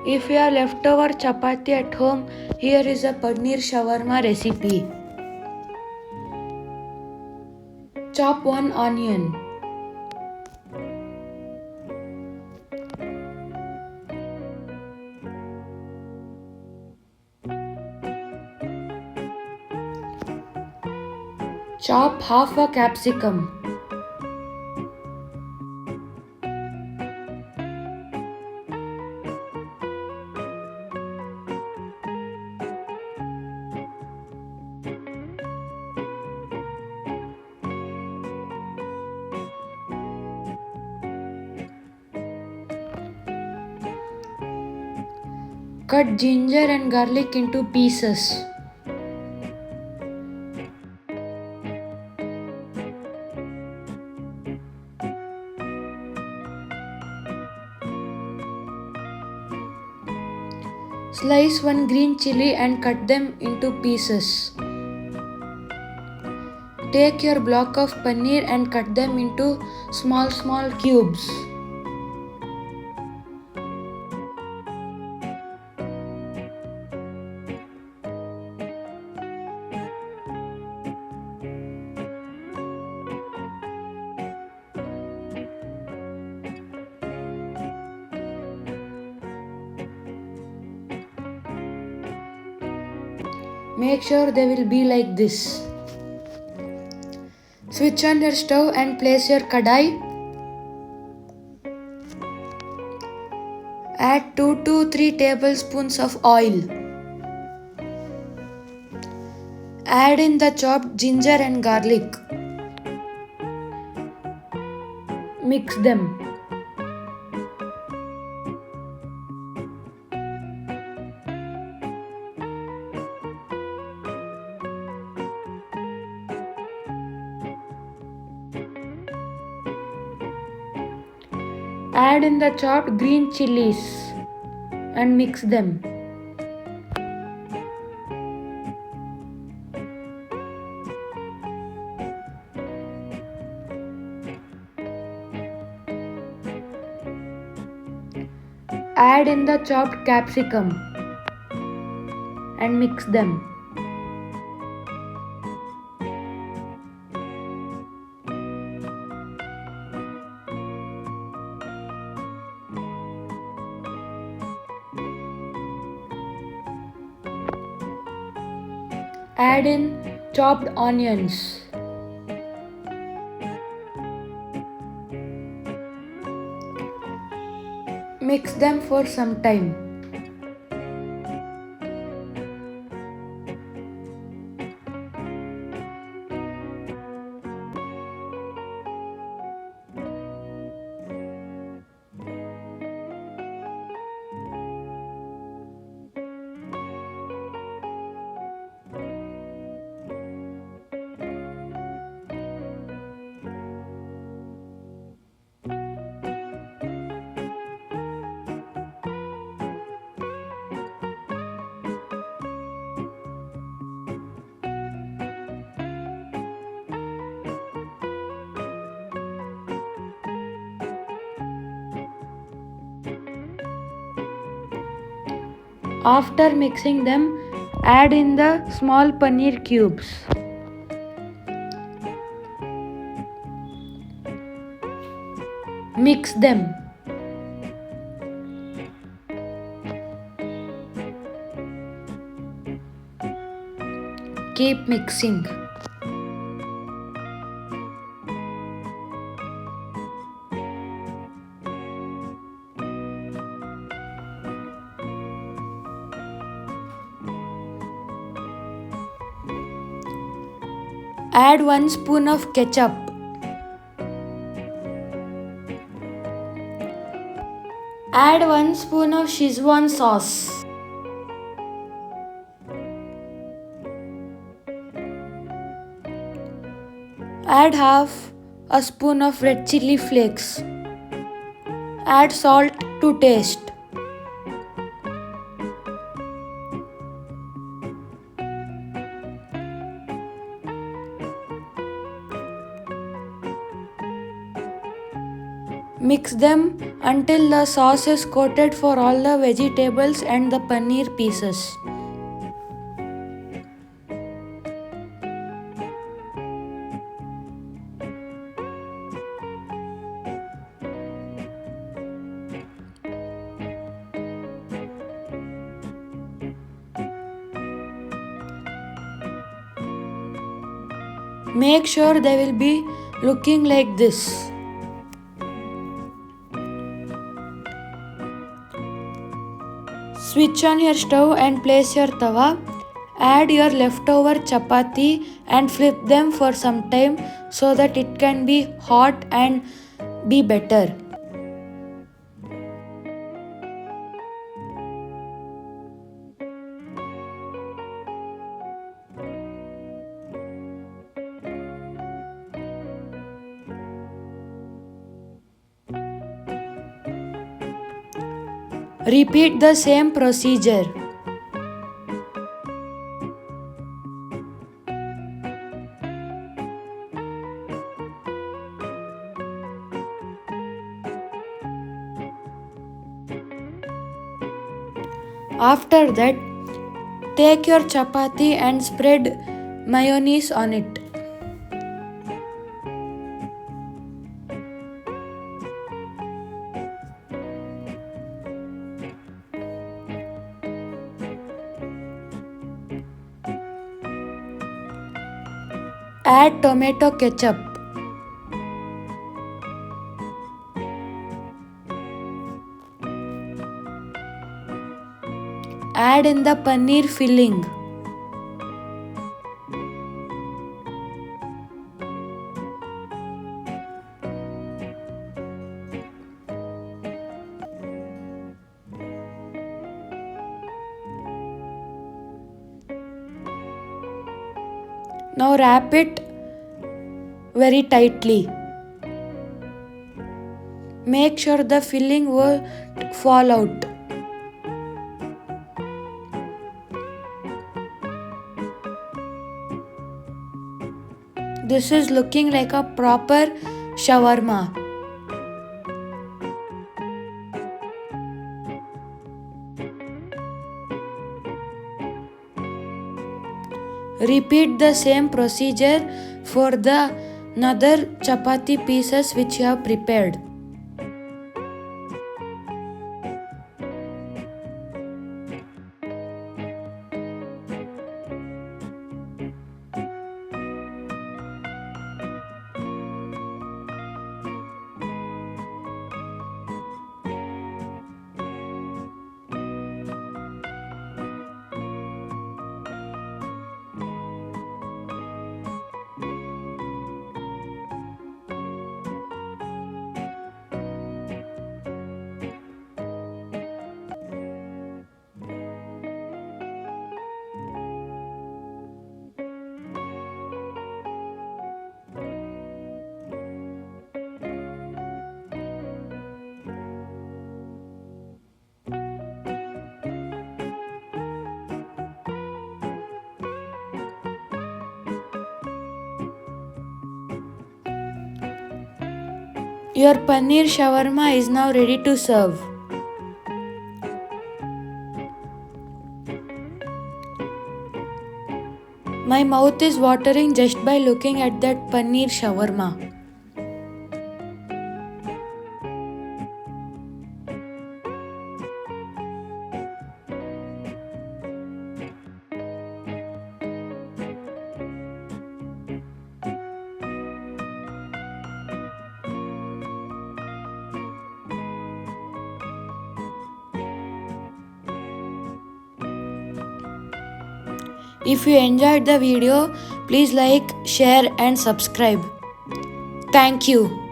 If you have leftover chapati at home, here is a paneer shawarma recipe. Chop one onion. Chop half a capsicum. Cut ginger and garlic into pieces. Slice one green chilli and cut them into pieces. Take your block of paneer and cut them into small cubes. Make sure they will be like this. Switch on your stove and place your kadai. Add 2 to 3 tablespoons of oil. Add in the chopped ginger and garlic. Mix them. Add in the chopped green chilies and mix them. Add in the chopped capsicum and mix them. Add in chopped onions. Mix them for some time. After mixing them, add in the small paneer cubes. Mix them. Keep mixing. Add 1 spoon of ketchup. Add 1 spoon of Schezwan sauce. Add half a spoon of red chilli flakes. Add salt to taste. Mix them until the sauce is coated for all the vegetables and the paneer pieces. Make sure they will be looking like this. Switch on your stove and place your tawa. Add your leftover chapati and flip them for some time so that it can be hot and be better. Repeat the same procedure. After that, take your chapati and spread mayonnaise on it. Add tomato ketchup. Add in the paneer filling. Now wrap it very tightly. Make sure the filling won't fall out. This is looking like a proper shawarma. Repeat the same procedure for the another chapati pieces which you have prepared. Your paneer shawarma is now ready to serve. My mouth is watering just by looking at that paneer shawarma. If you enjoyed the video, please like, share and subscribe. Thank you.